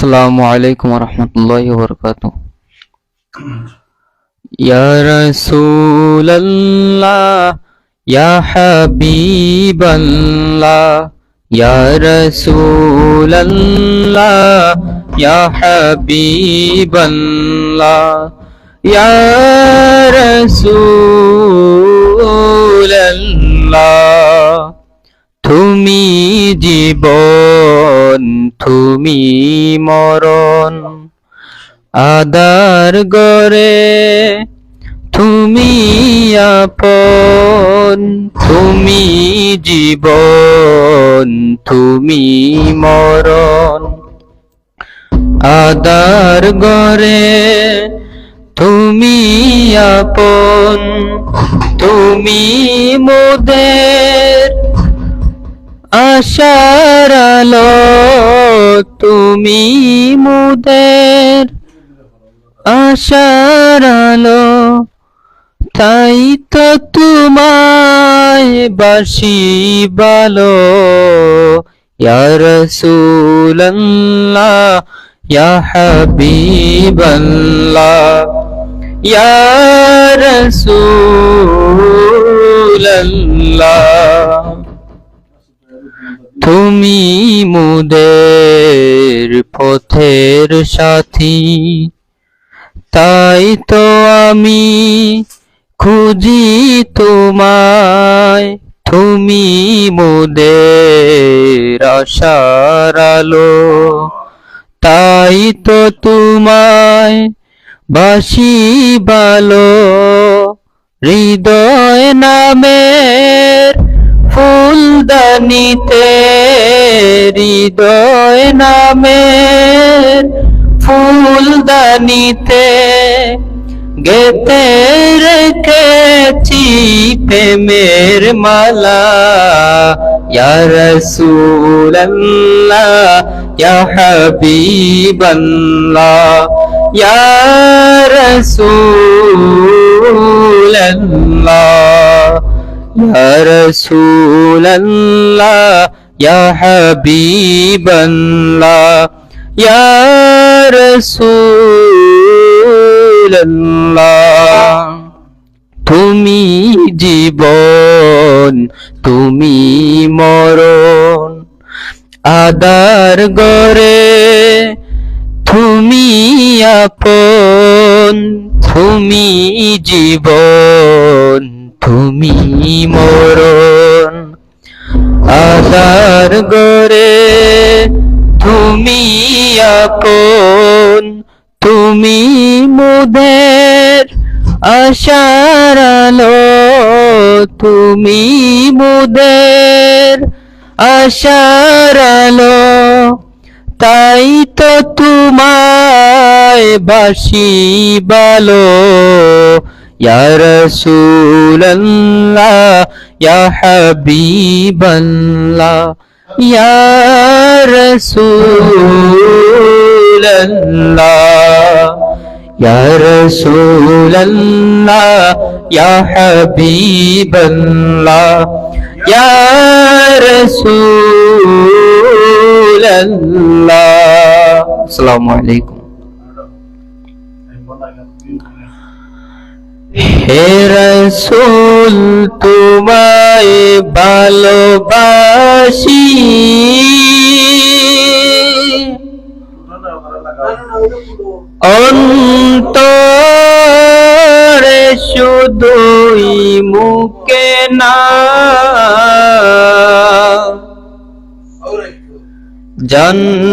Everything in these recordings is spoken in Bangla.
আসসালামু আলাইকুম ওয়া রাহমাতুল্লাহি ওয়া বারাকাতুহু। ইয়া রাসূলাল্লাহ ইয়া হাবিবাল্লাহ ইয়া রাসূলাল্লাহ ইয়া হাবিবাল্লাহ ইয়া রাসূলাল্লাহ তুমি জীবন তুমি মরণ আদার গরে তুমি আপন তুমি জীবন তুমি মরণ আদার গরে তুমি আপন তুমি মোদের আশার আলো তুমি মোদের আশার আলো তাই তো তোমায় বাসি ভালো ইয়া রাসূলুল্লাহ ইয়া হাবিবাল্লাহ ইয়া রাসূলুল্লাহ তুমি মোদের পথের সাথী তাই তো আমি খুঁজি তোমায় তুমি মোদের আশার আলো তাই তো তোমায় বাসি ভালো হৃদয় নামের ফুলদানিতে হৃদয় নামের ফুলদানিতে গেতে রেখেছি প্রেমের মালা ইয়া রাসূলুল্লাহ ইয়া হাবিবাল্লাহ ইয়া রাসূলুল্লাহ ইয়া রাসূলুল্লাহ ইয়া হাবিবাল্লাহ ইয়া রাসূলুল্লাহ তুমি জীবন তুমি মরণ আদার গরে তুমি আপন তুমি জীবন তুমি মরণ আদার গরে তুমি আপন তুমি মোদের আশার আলো তুমি মোদের আশার আলো তাই তো তোমায় বাসি ভালো ইয়া রাসূলুল্লাহ ইয়া হাবিবাল্লাহ ইয়া রাসূলুল্লাহ ইয়া রাসূলুল্লাহ ইয়া হাবিবাল্লাহ ইয়া রাসূলুল্লাহ। আসসালামু আলাইকুম। হে রাসূল তোমায় ভালোবাসি অন্তরে শুধুই মুখে না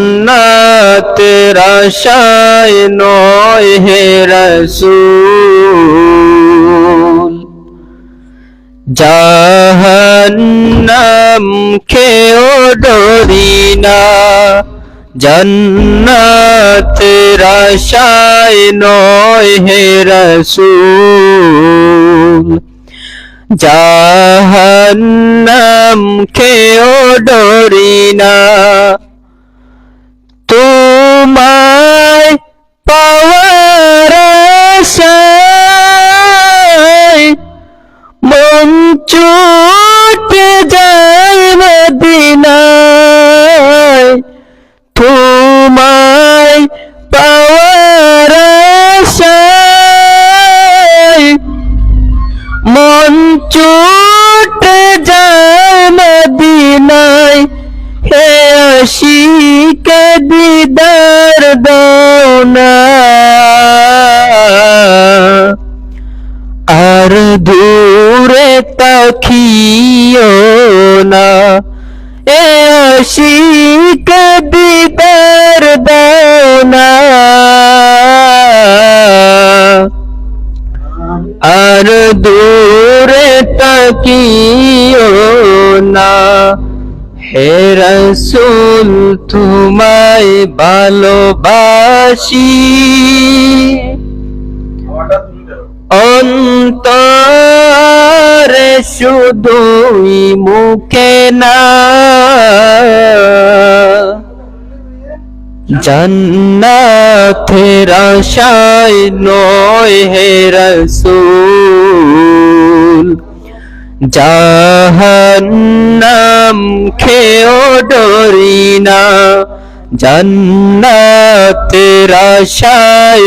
জান্নাতের আশায় নয় হে রাসূল জাহান্নাম খেও ডরি না জান্নাতের আশায় নয় হে রাসূল জাহান্নাম খেও ডরি না তোমায় পাওয়ার আশায় মন ছুটে যায় মদিনায় তোমায় দিদার দাও না, আর দূরে তাকিও না, এ আশিক দিদার দাও না, আর দূরে তাকিও না। হে রাসূল তোমায় ভালোবাসি, অন্তরে শুধুই মুখে না, জান্নাতের আশায় নয় হে রাসূল, জাহান্নাম খেয়েও ডরি না, জান্নাতের আশায়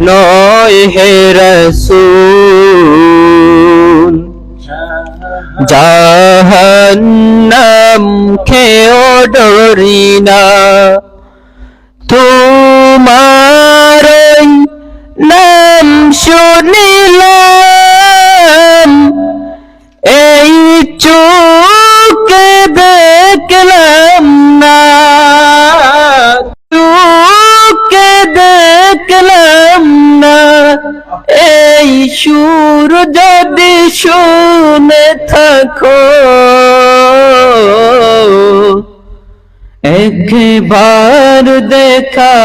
নয় হে রাসূল, জাহান্নাম খেয়েও ডরি না। তোমার নাম শুনিলাম, এই চোখে দেখলাম না, চোখে দেখলাম না, এই সুর যদি শুনে থাকো, একবার দেখা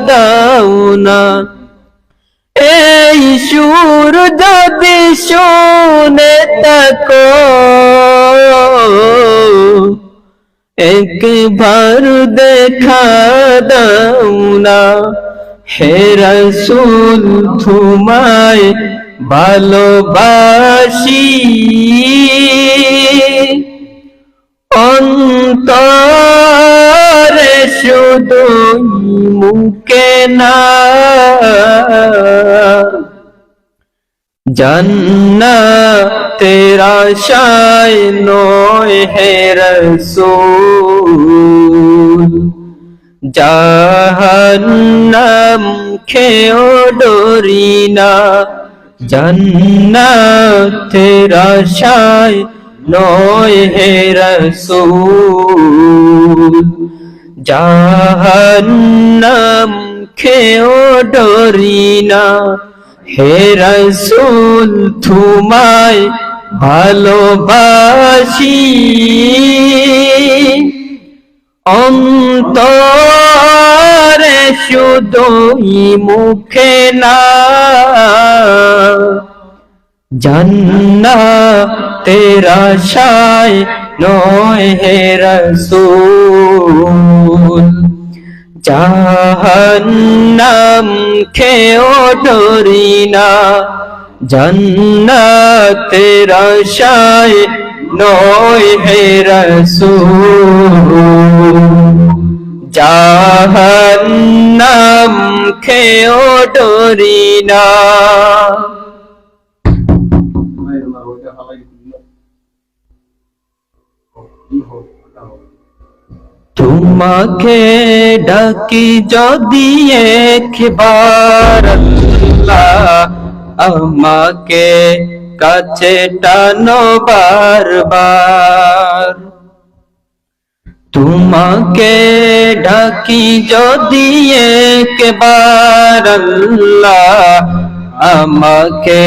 দাও না, এই সুর যদি শুনে থাকো, একবার দেখা দাও না। হে রাসূল তোমায় ভালোবাসি, অন্তরে শুধুই মুখে না, জান্নাতের আশায় নয় হে রাসূল, জাহান্নাম খেয়েও ডরি না, জান্নাতের আশায় নয় হে রাসূল, জাহান্নাম খেয়েও ডরি না। হে রাসূল তোমায় ভালোবাসি, অন্তরে শুধুই মুখে না, জান্নাতের আশায় নয় হে রাসূল, জাহান্নাম খেয়েও ডরি না, জান্নাতের আশায় নয় হে রাসূল, জাহান্নাম খেয়েও ডরি না। তোমাকে ডাকি যদি একবার আল্লাহ, আমাকে কাছে টানো বারবার, তোমাকে ডাকি যদি একবার আল্লাহ, আমাকে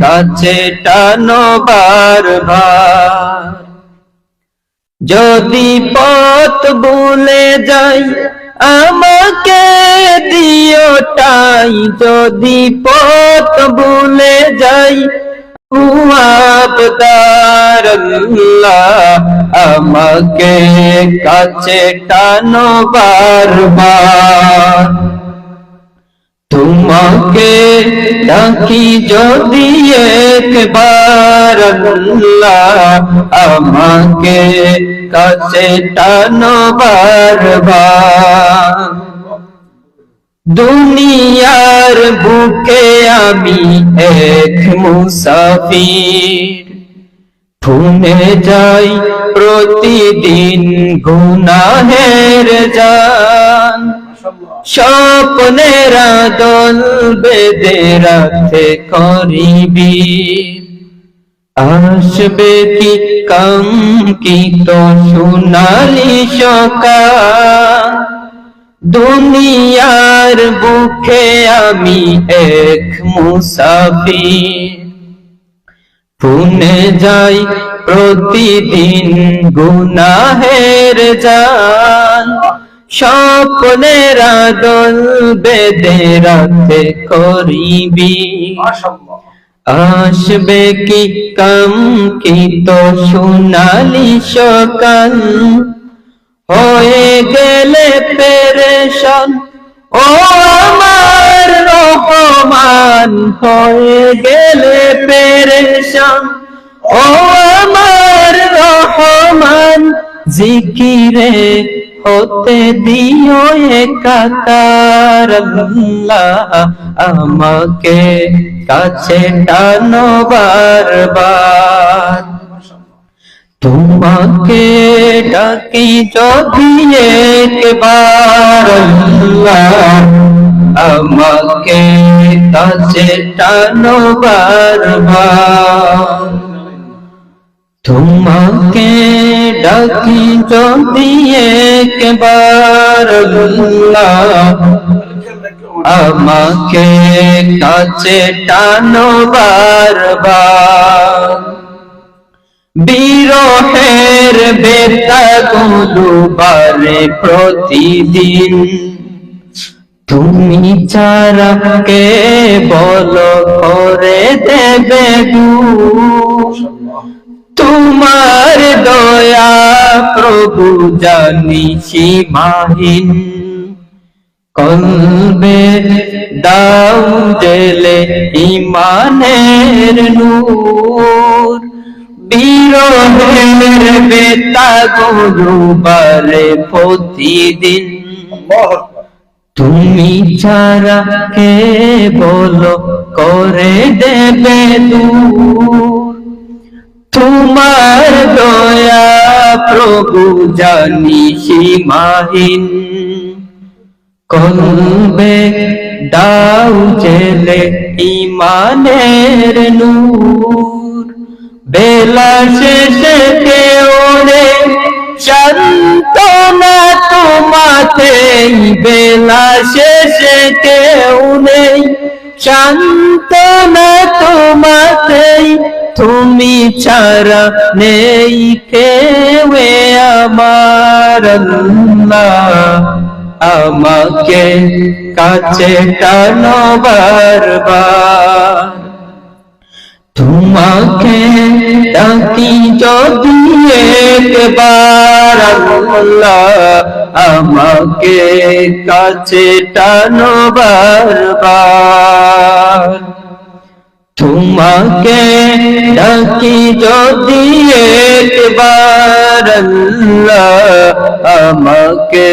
কাছে টানো বারবার। যদি পথ ভুলে যাই আমাকে দিও ঠাই, যদি পথ ভুলে যাই আবদার আল্লাহ, আমাকে কাছে টানো বারবার। তোমাকে ডাকি যদি একবার আল্লাহ, আমাকে কাছে টানো বারবার। দুনিয়ার বুকে আমি এক মুসাফির, ভুলে যাই প্রতিদিন গুনাহের জান। স্বপ্নের দল বেঁধে রাখতে করিবি আসবে কি কাঙ্ক্ষিত সোনালি সকাল দুনিয়ার বুকে আমি এক মুসাফির পুনে যাই প্রতিদিন গুনাহের জাল স্বপ্নের দল বেঁধে রাখতে করিবি আসবে কি কাঙ্ক্ষিত সোনালি সকাল হয়ে গেলে পেরেশান ও আমার রহমান হয়ে গেলে পেরেশান ও আমার রহমান জিকিরে হতে দিও একাকার আল্লাহ আমাকে কাছে টানো বারবার তোমাকে ডাকি যদি একবার আল্লাহ আমাকে কাছে টানো বারবার তোমাকে ডাকি যদি একবার আল্লাহ আমাকে কাছে টানো বারবার বিরহের বেতাগুলো বারে প্রতিদিন তুমি ছাড়া কে বলো করে দেবে তোমার দয়া প্রভু জানি সীমাহীন কলবে দাও জেলে ইমানের নূর বিরহের বেতাগুলো বারে প্রতিদিন তুমি ছাড়া কে বলো করে দেবে দূর তোমার দয়া প্রভু জানি সীমাহীন কলবে দাও জেলে ইমানের নূর বেলা শেষে কেউ নেই সান্তনা তোমাতেই বেলা শেষে কেউ নেই সান্তনা তোমাতেই তুমি ছাড়া নেই কেউ আমার আল্লাহ আমাকে কাছে টানো বারবার তোমাকে ডাকি যদি একবার আল্লাহ আমাকে কাছে টানো বারবার তোমাকে ডাকি যদি একবার আল্লাহ আমাকে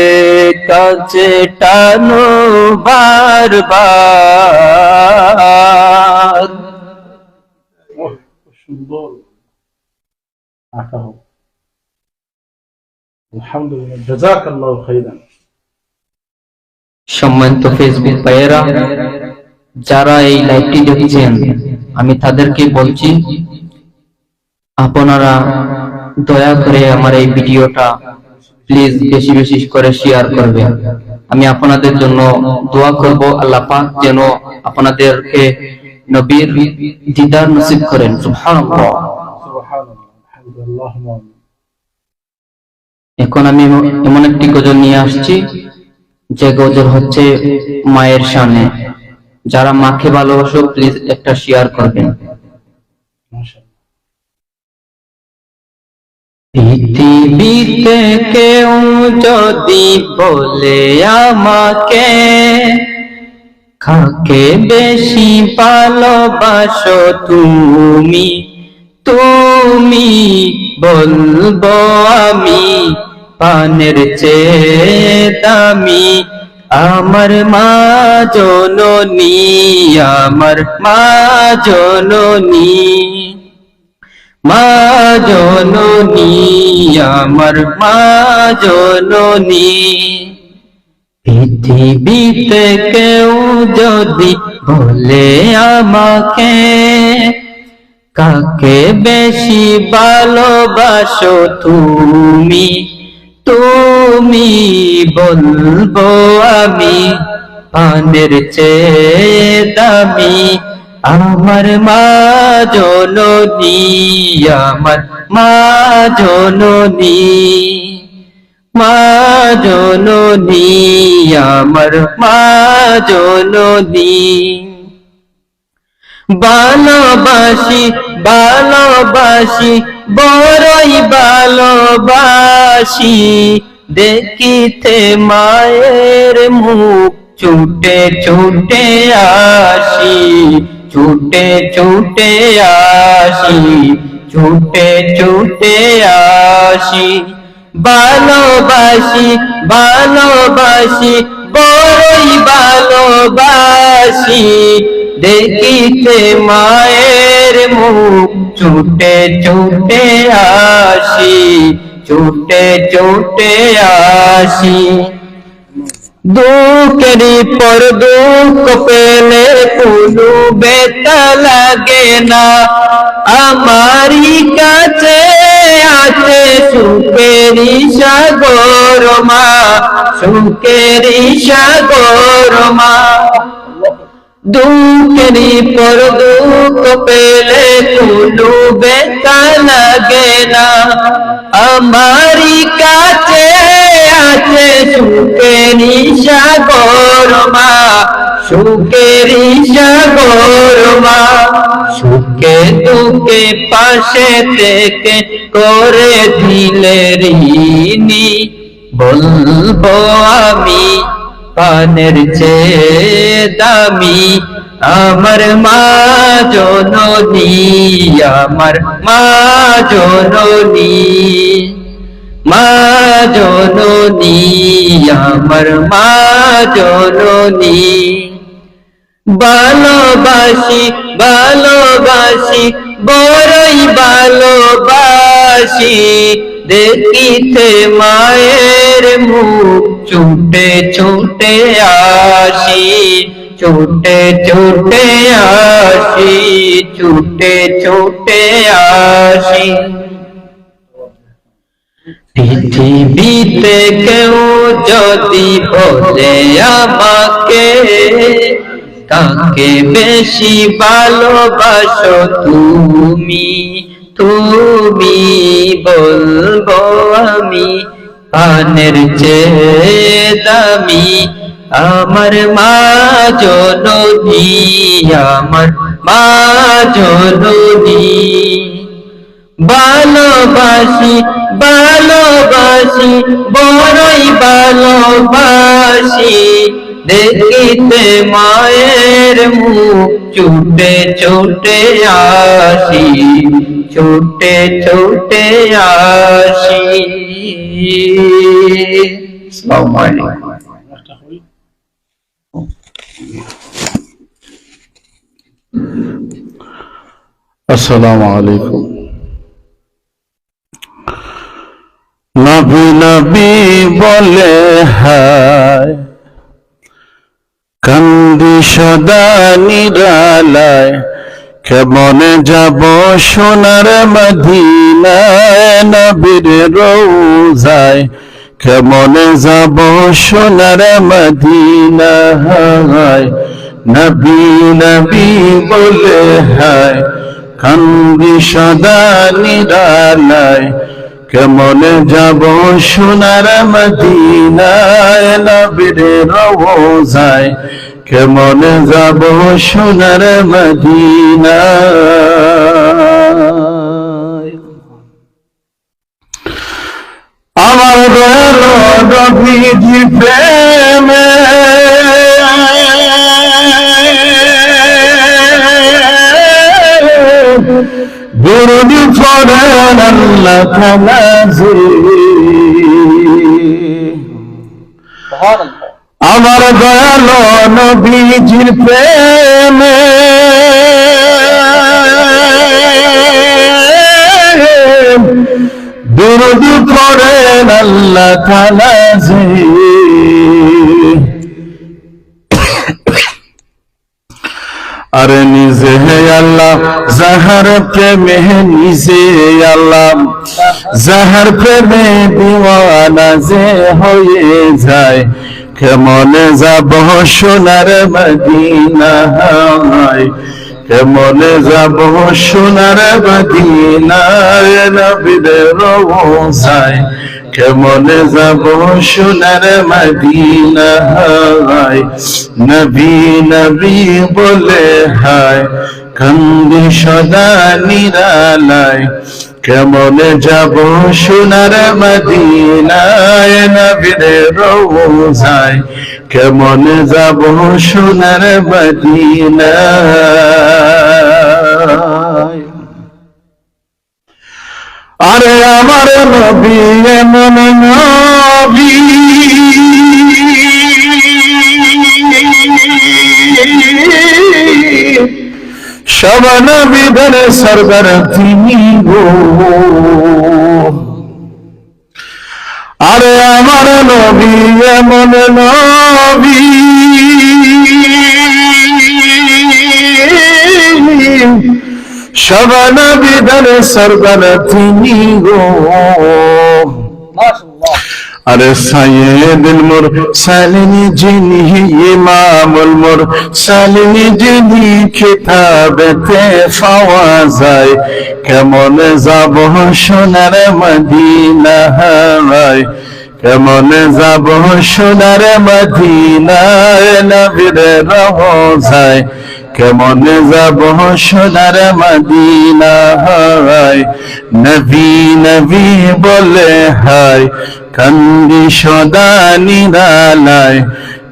কাছে টানো বারবার সুন্দর আঁকা হোক আলহামদুলিল্লাহ জাযাকাল্লাহু খাইরান সম্মানিত ফেসবুক ভাইয়েরা যারা এই লাইভটি দেখছেন আমি তাদেরকে বলছি আপনারা দয়া করে আমার এই ভিডিওটা প্লিজ বেশি বেশি করে শেয়ার করবেন আমি আপনাদের জন্য দোয়া করব আল্লাহ পাক যেন আপনাদেরকে নবীর দিদার নসিব করেন সুবহানাল্লাহ সুবহানাল্লাহ এখন আমি এমন একটি গজল নিয়ে আসছি যে গজল হচ্ছে মায়ের শানে যারা মাকে ভালোবাসো প্লিজ একটা শেয়ার করবেন পৃথিবীতে কেউ যদি বলে আমাকে কাকে বেশি ভালোবাসো তুমি তুমি বলবো আমি পানের চেয়ে দামি আমার মা জননী আমার মা জননী মা জননী আমার মা জননী পৃথিবীতে কেউ যদি বলে আমাকে কাকে বেশি ভালোবাসো তুমি, তুমি বলবো আমি প্রাণের চেয়ে দামি আমার মা জননী, আমার মা জননী, মা জননী, আমার মা জননী। ভালোবাসি ভালোবাসি বড়ই ভালোবাসি দেখিতে মায়ের মুখ ছুটে ছুটে আসি, ছুটে ছুটে আসি, ছুটে ছুটে আসি। ভালোবাসি ভালোবাসি বড়ই ভালোবাসি দেখিতে মায়ের মুখ ছুটে ছুটে আসি, ছুটে ছুটে আসি। দুঃখেরই পর দুঃখ পেলে কোনো ব্যথা লাগে না, আমারই কাছে আছে সুখেরই সাগর মা, সুখেরই সাগর মা। দুঃখেরই পর দুঃখ পেলে কোনো ব্যথা লাগে না, আমারই কাছে আছে সুখেরই সাগর মা, সুখেরই সাগর মা। সুখে দুঃখে পাশে থেকে করে দিলে ঋণী বলবো আমি প্রাণের চেয়ে দামি আমার মা জননী, আমার মা জননী, মা জননী, আমার মা জননী। ভালোবাসি ভালোবাসি বড়ই ভালোবাসি দেখিতে মায়ের মুখ ছুটে ছুটে আসি, ছুটে ছুটে আসি, ছুটে ছুটে আসি। পৃথিবীতে কেউ যদি বলে আমাকে কাকে বেশি ভালোবাসো তুমি, তুমি বলবো আমি প্রাণের চেয়ে দামি আমার মা জননী, আমার মা জননী। ভালোবাসি ভালোবাসি বড়ই ভালোবাসি দেখিতে মায়ের মুখ ছুটে ছুটে আসি, ছুটে ছুটে আসি। আসসালামু আলাইকুম। আসসালামু আলাইকুম। নবী নবী বলে হায় কান্দি সদা নিরালায়, কেমনে যাব সোনার মদিনায় নবীর রওজায়, কেমনে যাব সোনার মদিনায়। নবী নবী বলে হায় কান্দি সদা নিরালায়, কেমনে যাব সোনার মদিনায় নবীর রওজায়, কেমনে যাব সোনার মদিনায়। আমার দয়াল নবীজি প্রেমে দুরূদ পড়েন আল্লাহ তাআলা জি, আমার দয়াল নবীজির প্রেমে দুরূদ পড়েন আল্লাহ তাআলা জি। আরে নিজে হে আল্লাহ যাহার প্রেমে নিজে আল্লাহ, যাহার প্রেমে দিওয়ানা যে হয়ে যায়, কেমনে যাব সোনার মদিনায়, কেমনে যাব সোনার মদিনায়, নবীর রওজায় কেমনে যাব সোনার মদিনায়, নবী নবী বলে হায় কান্দি সদা নিরালায়, কেমনে যাব সোনার মদিনায়, নবীর রওজায় কেমনে যাব সোনার মদিনায়। আরে আমার নবী এমন নবী, সব নবীদের সরদার তিনি গো। আরে আমার নবী এমন নবী, সব নবীদের সরদার তিনি গো। আরে সাইয়েদুল মুরসালিন যিনি, ইমামুল মুরসালিন যিনি, কিতাবেতে পাওয়া যায়, কেমনে যাব সোনার মদিনায়, কেমনে যাব সোনার মদিনায়, নবীর রওজায় কেমনে যাব সোনার মদিনায়, নবী নবী বলে হায় কান্দি সদা নিরালায়,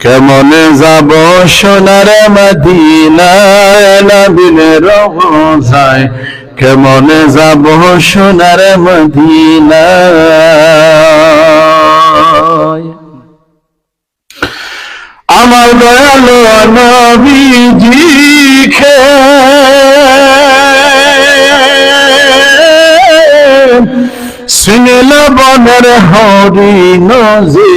কেমনে যাব সোনার মদিনায়, নবীর রওজায় কেমনে যাব সোনার মদিনায়। আমার দয়ালু নবীজিকে শুনিল বনের হরিণ যে,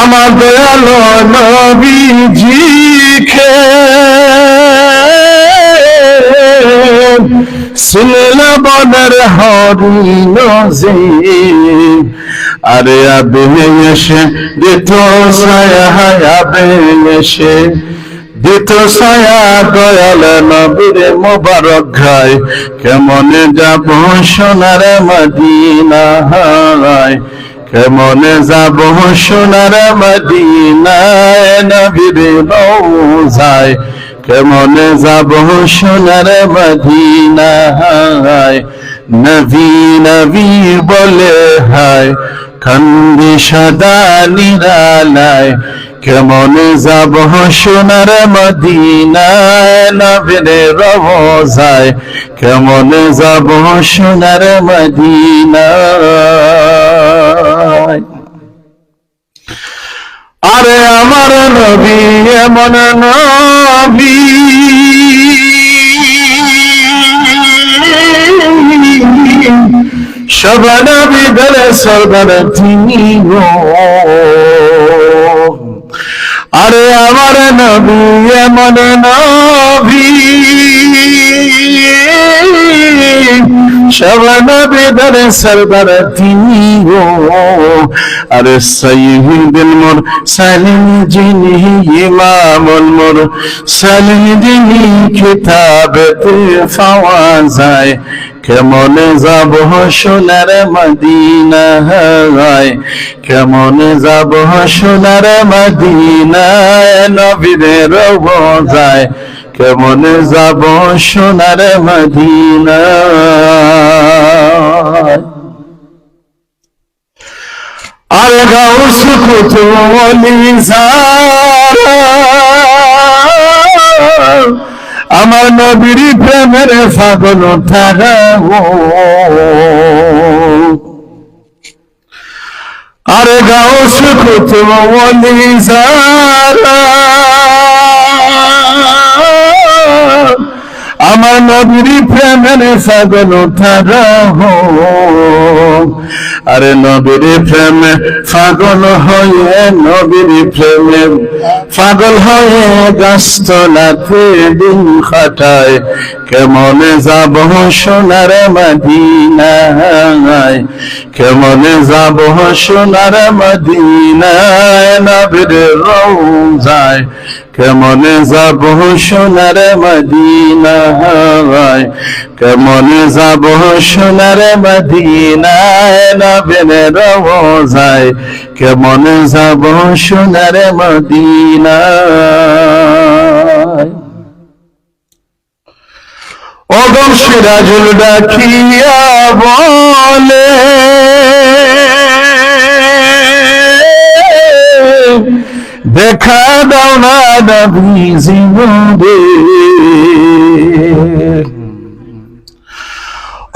আমার দয়ালু নবীজিকে শুনিল বনের হরিণ যে, আরে আবে এসে দিত ছায়া, আবে এসে দিত ছায়া দয়াল নবীর মোবারক গায়, কেমনে যাব সোনার মদিনায়, কেমনে যাব সোনার মদিনায়, নবীর রওজায় কেমনে যাব সোনার মদিনায়, নবী নবী বলে হায় কান্দি সদা নিরালায়, কেমনে যাব সোনার মদিনায়, নবীর রওজায় কেমনে যাব সোনার মদিনায়। আরে আমার নবী এমন নবী, সব নবীদের সরদার তিনি গো। আরে আমার নবী এমন নবী, সব নবীদের সরদার তিনি গো। আরে সাইয়্যিদুল মুরসালিন যিনি, ইমামুল মুরসালিন যিনি, কিতাবেতে পাওয়া যায়, কেমনে যাব সোনার মদিনায়, কেমনে যাব সোনার মদিনায়, নবীর রওজায় কেমনে যাব সোনার মদিনায়। আর গাউস কুতুবলি যারা আমার নবীর প্রেমের পাগল তারা গো। আর গাউস কুতুবলি যারা আমার নবীর প্রেমের পাগল তারা গো। আরে নবীর প্রেমে পাগল হয়ে, নবীর প্রেমে পাগল হয়ে গাছতলাতে দিন কাটায়, কেমনে যাব সোনার মদিনায়, কেমনে যাব সোনার মদিনায়, নবীর রওজায় কেমনে যাব সোনার মদিনায়, কেমনে যাব সোনার মদিনায়, নবীর রওজায় কেমনে যাব সোনার মদিনায়। ওগো সিরাজুল ডাকিয়া বলে, দেখা দাও না নবী জীবনে,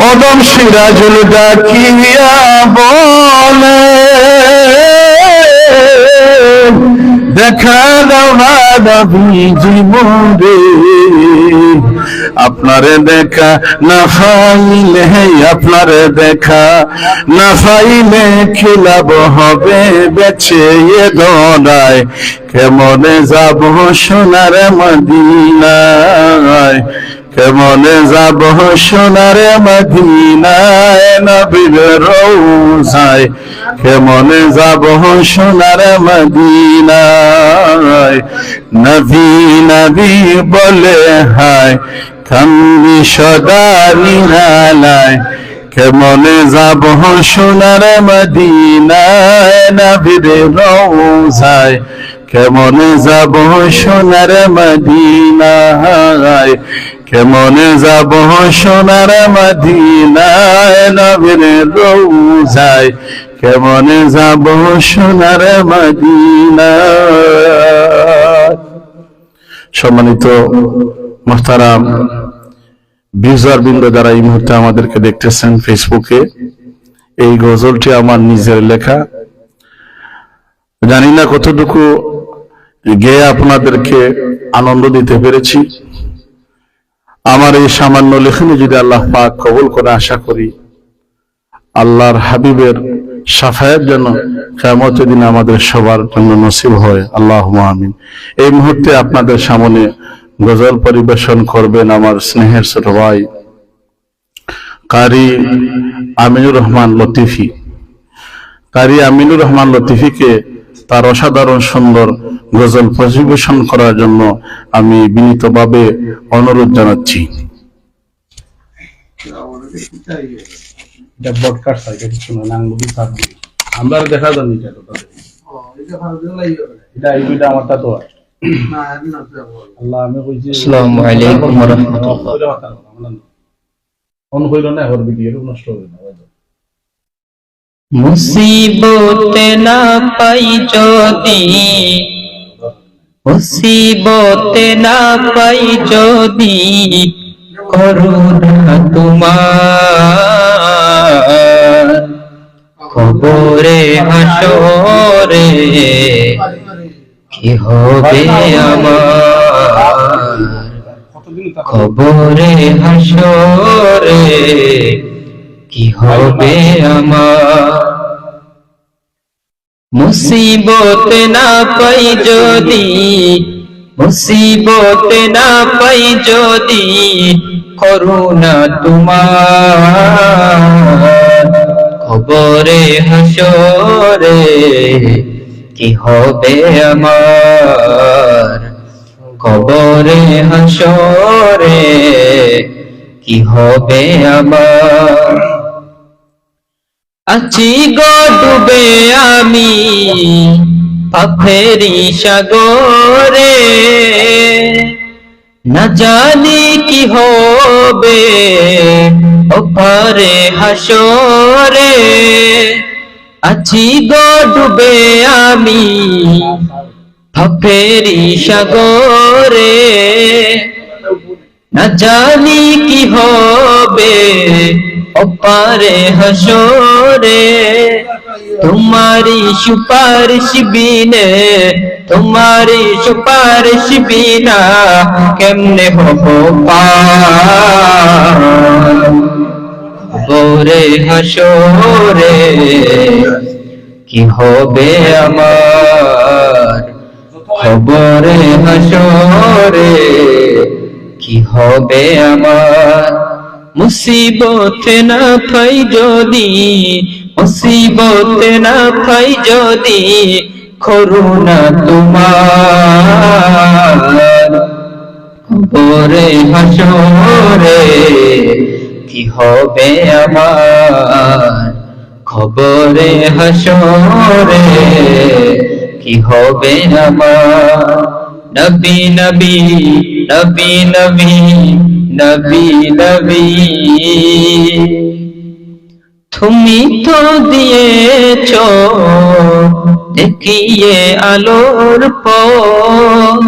ওগো সিরাজুল ডাকিয়া বলে, দেখা দাও না নবী জীবনে, আপনারে দেখা না পাইলে, আপনারে দেখা না পাইলে খিলাব হবে বেঁচে এ দোনায়, কেমনে যাব সোনার মদিনায়, কেমনে যাব সোনার মদিনায়, নবীর রওজায় কেমনে যাব সোনার মদিনায়। নবী নবী বলে হায় কান্দি সদা নিরালায়, কেমনে যাব সোনার মদিনায়, নবীর রওজায় কেমনে যাব সোনার মদিনায়, কেমনে যাব সোনার মদিনায়, নবীর রওজায় কেমনে যাব সোনার মদিনায়। সম্মানিত মুহতারাম ভিউয়ার বৃন্দ যারা এই মুহূর্তে আমাদেরকে দেখতেছেন ফেসবুকে, এই গজলটি আমার নিজের লেখা। জানি না কতটুকু গেয়ে আপনাদেরকে আনন্দ দিতে পেরেছি। আমার এই সামান্য লেখনী যদি আল্লাহ পাক কবুল করে, আশা করি আল্লাহর হাবিবের শাফায়াত যেন কিয়ামতের দিন আমাদের সবার জন্য নসিব হয়, আল্লাহুম্মা আমিন। এই মুহূর্তে আপনাদের সামনে গজল পরিবেশন করবেন আমার স্নেহের ছোট ভাই কারি আমিনুর রহমান লতিফি। কারি আমিনুর রহমান লতিফিকে তার অসাধারণ সুন্দর গজল পরিবেশন করার জন্য আমি বিনীতভাবে অনুরোধ জানাচ্ছি। আমরা দেখা যান আমারটা তো আল্লাহ আমি কইছি আসসালামু আলাইকুম ওয়া রাহমাতুল্লাহ। অন কইল না ওর ভিডিও নষ্ট হবে না। মুসিবত না পাই যদি, মুসিবত না পাই যদি, করুণা তোমার কবরে হাসরে কি হবে আমার, কবরে হাসরে কি হবে আমার। মুসিবত না পাই যদি, মুসিবত না পাই যদি, করুণা তোমার কবরে হাসরে কি হবে আমার, কবরে হাসরে কি হবে আমার। আছি গো ডুবে আমি পাপেরি সাগরে, না জানি কি হবে ওপারে হাসরে। আছি গো ডুবে আমি পাপেরি সাগরে, না জানি কি হবে ওপারে হাসরে। তোমারি সুপারিশ বিনে, তোমারি সুপারিশ বিনা কেমনে হব পার, কবরে হাসরে কি হবে আমার, কবরে হাসরে কি হবে আমার। মুসিবত না পাই যদি, মুসিবত না পাই যদি করুণা তোমার, কবরে হাসরে কি হবে আমার, কবরে হাসরে কি হবে আমার। নবী নবী নবী নবী নবী নবী তুমি তো দিয়েছ দেখিয়ে আলোর পথ,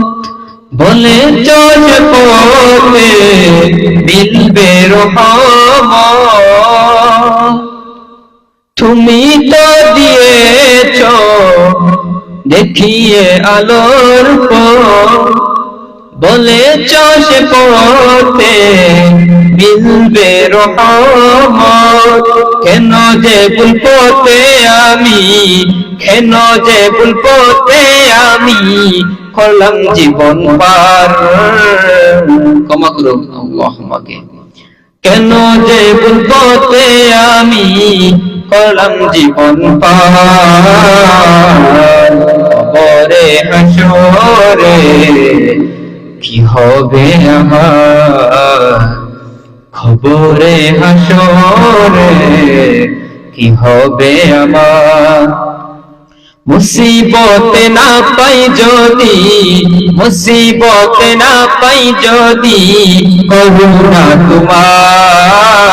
বলেছ যে পথে মিলবে রহমত। তুমি তো দিয়েছ দেখিয়ে আলোর পথ, বলেছ সে পথে মিলবে রহমত। কেন যে ভুল পথে আমি, কেন যে ভুল পথে আমি করলাম জীবন পার, ক্ষমা করো আল্লাহ আমাকে। কেন যে ভুল পথে আমি করলাম জীবন পার, কবরে হাসরে কি হবে আমার, কবরে হাসরে কি হবে আমার। মুসিবত না পাই যদি, মুসিবত না পাই যদি করুণা তোমার,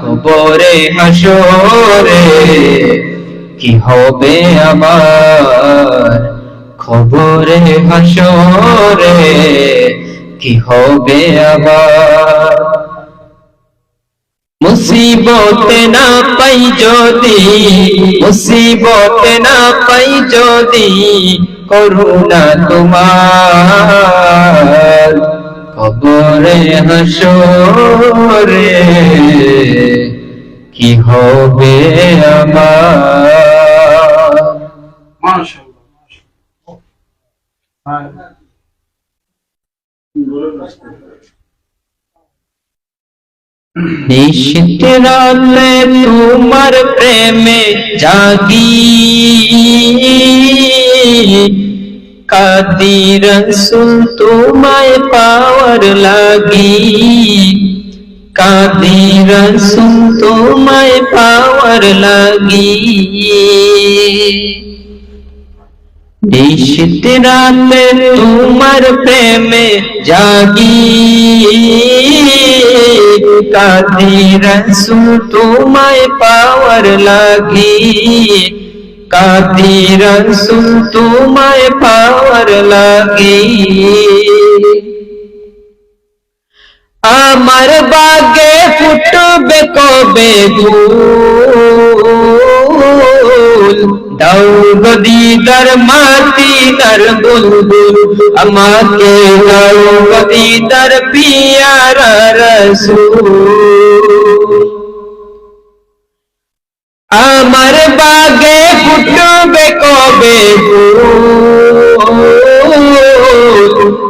কবরে হাসরে কি হবে আমার, কবরে হাসরে কি হবে আমার। মুসিবত না পাই যদি, মুসিবত না পাই যদি করুণা তোমার, কবরে হাসরে কি হবে আমার। মাশাআল্লাহ। নিশিত রাতে তোমার প্রেমে জাগি, কাঁদি রাসূল তোমায় পাওয়ার লাগি, কাঁদি রাসূল তোমায় পাওয়ার লাগি। নিশিত রাতে তোমার প্রেমে জাগি, কাঁদি রাসূল তোমায় পাওয়ার লাগি, কাঁদি রাসূল তোমায় পাওয়ার লাগি। আমার বাগে ফুটবে কবে ফুল, দাও গো দিদার মদিনার বুলবুল, আমাকে দাও গো দিদার পিয়ারা রাসূল। আমার বাগে ফুটবে কবে ফুল,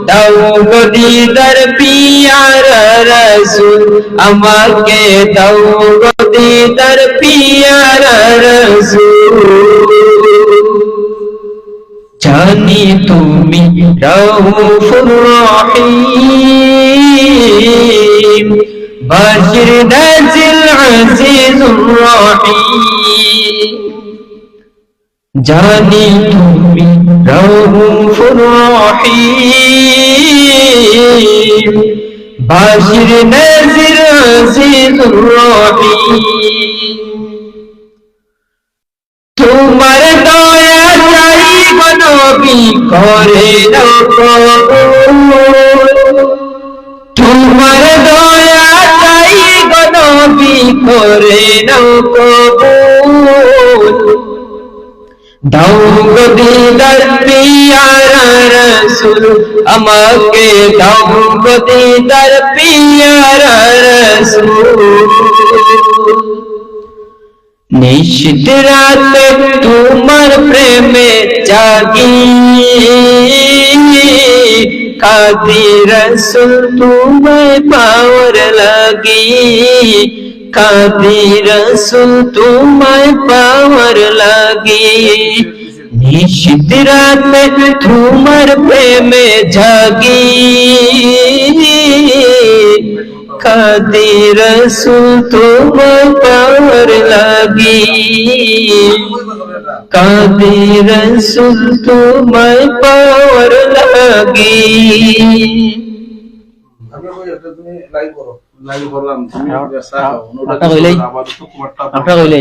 দাও গো দিদার পিয়ারা রাসূল, আমাকে দাও গো দিদার পিয়ারা রাসূল। জানি তুমি রাউফুর রহিম, বাশির নাজিল আজিজুর রহিম। জানি তুমি রাউফুর রহিম, বাশির নাজিল আজিজুর রহিম। তোমার দয়া চাই গো নবী করে দাও কবুল, তোমার দয়া চাই গো নবী করে দাও কবুল। দাও গো দিদার পিয়ারা রাসূল আমাকে দাও গো দিদার পিয়ারা রাসূল নিশিত রাতে তোমার প্রেমে জাগি কাঁদি রাসূল তোমায় পাওয়ার লাগি কাঁদি রাসূল তোমায় পাওয়ার লাগি নিশিত রাতে তোমার প্রেমে জাগি কাঁদি রাসূল তোমায় পাওয়ার লাগি কাঁদি রাসূল তোমায় পাওয়ার লাগি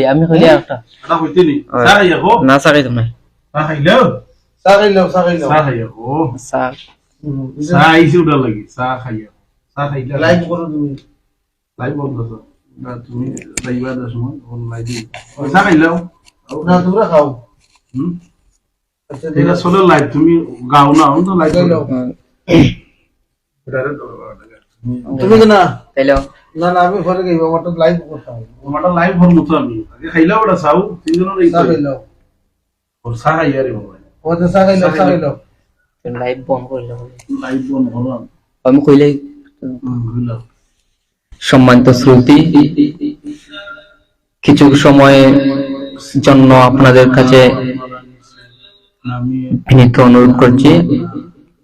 আমি কইলে একটা না সাকাই তুমি তুমি গাও না তো লাইভ তুমি না হ্যালো না না আমি ঘরে গেছি আমারটা লাইভ করতে হবে আমারটা লাইভ হল মতো আমি আগে খাইলাও ওটা চাও তিনজনের এই চা খাইলাও ওর চা খাই আরে বাবা ও তো চা খাইলাও লাইভ বন্ধ করলে লাইভ বন্ধ হলো আমি কইলে হলো সম্মানিত শ্রোতী কিছু সময়ের জন্য আপনাদের কাছে আমি বিনীত অনুরোধ করছি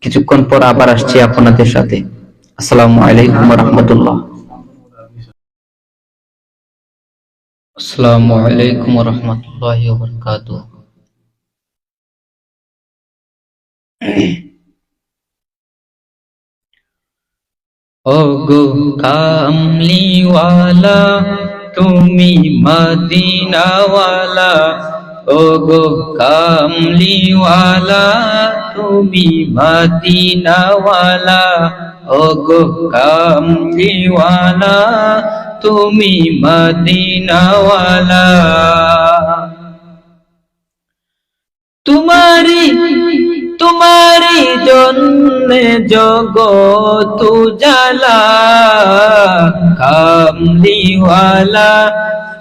কিছুক্ষণ পর আবার আসছি আপনাদের সাথে আসসালামু আলাইকুম ওয়া রাহমাতুল্লাহ আসসালামু আলাইকুম ওয়া রাহমাতুল্লাহি ওয়া বারাকাতুহু ও গো কামলিওয়ালা তুমি মদিনাওয়ালা ও গো কামলিওয়ালা তুমি মদিনাওয়ালা ও গো কামলিওয়ালা তুমি মদিনাওয়ালা तुम्हारी जन्ने जगत उजाला कामली वाला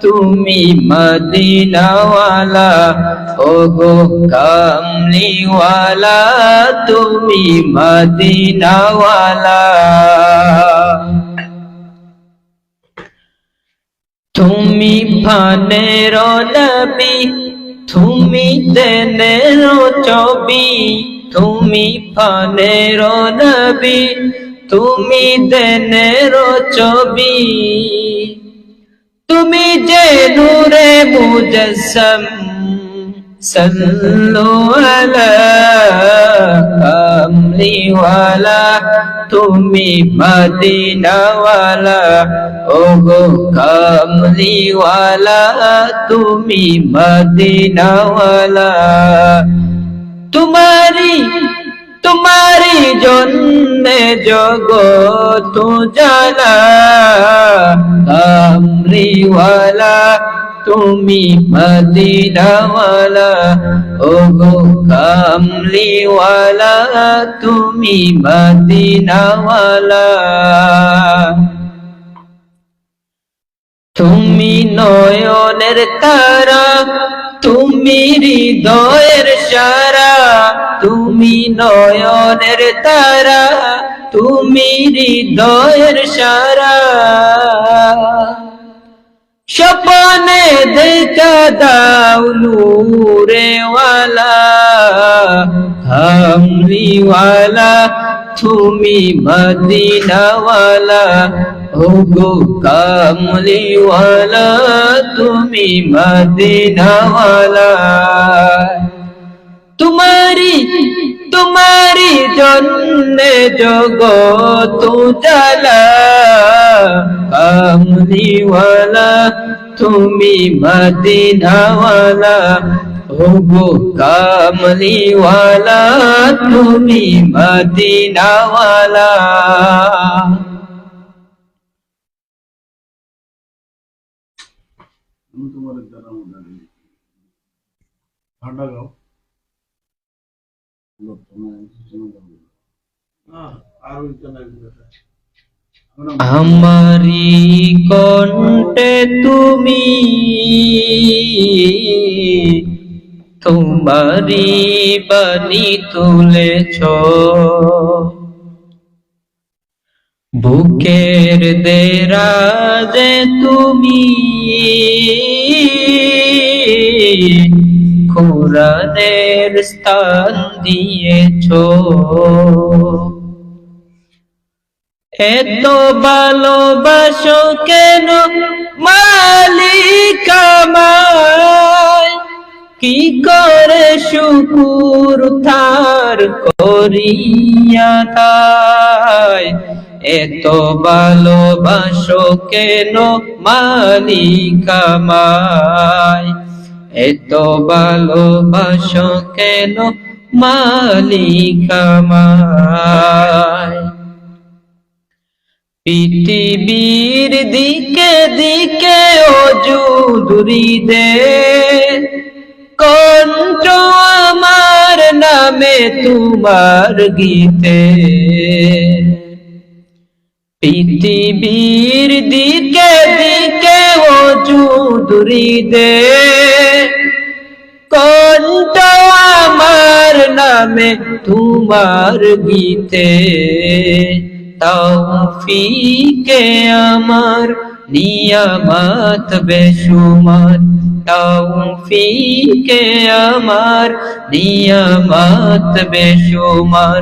तुमी मदीना वाला ओ गो कामली वाला तुमी मदीना वाला तुमी फानेर नबी তুমি দেনের ছবি তুমি ফানের নবী তুমি দেনের ছবি তুমি যে নূরে মুজাসসাম সাল্লু আলা কামলি ওয়ালা তুমি মদিনা ওয়ালা ও গো কামলি ওয়ালা তুমি মদিনা ওয়ালা तुम्हारी जन्ने जगत उजाला कामली वाला तुमी मदीना वाला ओ गो कामली वाला तुमी मदीना वाला তুমি নয়নের তারা তুমি হৃদয়ের সারা তুমি নয়নের তারা তুমি হৃদয়ের সারা স্বপ্নে দেখা দাও নূরে ওয়ালা কামলি ওয়ালা তুমি মদিনা ওয়ালা ओ गो कामली वाला तुम्ही मदीना वाला तुम्हारी जन्ने जगत उजाला कामली वाला तुम्ही मदीना वाला ओ गो कामली वाला तुम्ही मदीना वाला তোমার দ্বারা আমারি কণ্ঠে তুমি তোমারি বাণী তুলেছ, বুকের দেরাজে তুমি কোরআনের স্থান দিয়েছ। এত ভালোবাসো কেন মালিক আমায়, কি করে শুকুর তার করিয়া তাই। এত ভালোবাসো কেন মালিক আমায়, এত ভালোবাসো কেন মালিক আমায়। পৃথিবীর দিকে দিকে ওজুদুরি দে, কণ্ঠ আমার নামে তোমার গীতে। পৃথিবীর দিকে দিকে ওজুদুরি দে, কণ্ঠ আমার নামে তোমার গীতে। তৌফিকে আমার নিয়ামত বেশুমার, তৌফিকে আমার নিয়ামত বেশুমার।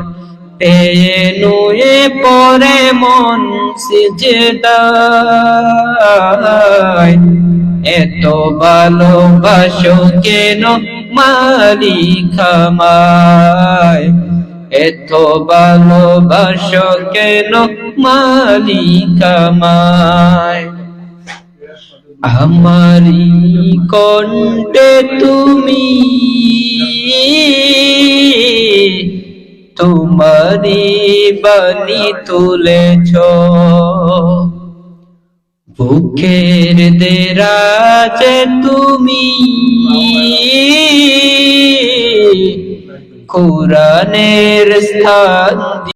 পেয়ে নুয়ে পরে মন সিজদায়, এত ভালোবাসো কেন মালিক আমায়, এত ভালোবাসো কেন মালিক আমায়। আমারি কণ্ঠে তুমি তোমারি বাণী তুলেছ, বুকের দেরাজে তুমি কোরআনের স্থান